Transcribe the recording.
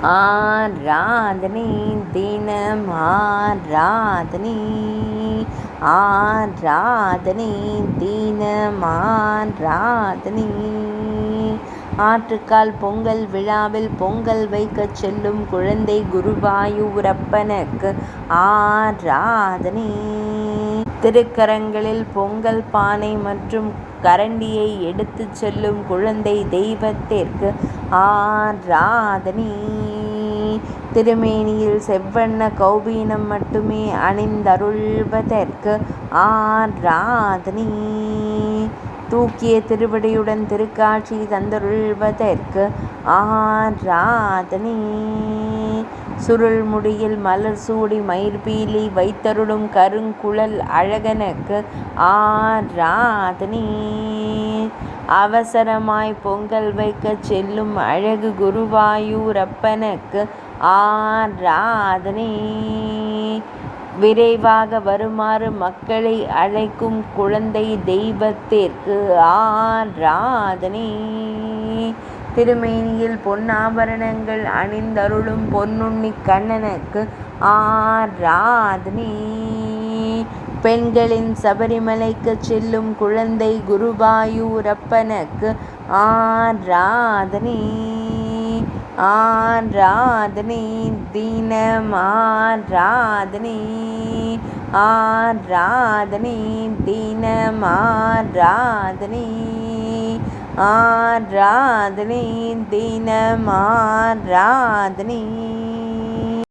ஆராதனை தினம் ஆராதனை ஆராதனை தினம் ஆராதனை. ஆற்றுக்கால் பொங்கல் விழாவில் பொங்கல் வைக்கச் செல்லும் குழந்தை குருவாயூரப்பனுக்கு ஆராதனை. திருக்கரங்களில் பொங்கல் பானை மற்றும் கரண்டியை எடுத்துச் செல்லும் குழந்தை தெய்வத்திற்கு ஆராதனை. திருமேனியில் செவ்வண்ண கௌபீனம் மட்டுமே அணிந்தருள்வதற்கு ஆராதனை. தூக்கிய திருவடியுடன் திருக்காட்சி தந்தருள்வதற்கு ஆராதனை. சுருள் முடியில் மலர் சூடி மயிர்பீலி வைத்தருளும் கருங்குழல் அழகனுக்கு ஆராதனை. அவசரமாய் பொங்கல் வைக்கச் செல்லும் அழகு குருவாயூரப்பனுக்கு ஆராதனை. விரைவாக வருமாறு மக்களை அழைக்கும் குழந்தை தெய்வத்திற்கு ஆராதனை. திருமேனியில் பொன்னாபரணங்கள் அணிந்தருளும் பொன்னுண்ணி கண்ணனுக்கு ஆராதனை. பெண்களின் சபரிமலைக்கு செல்லும் குழந்தை குருவாயூரப்பனுக்கு ஆராதனை. ஆராதனை தினம் ஆராதனை ஆராதனை தினம் ஆராதனை ஆராதனை தினம் ஆராதனை.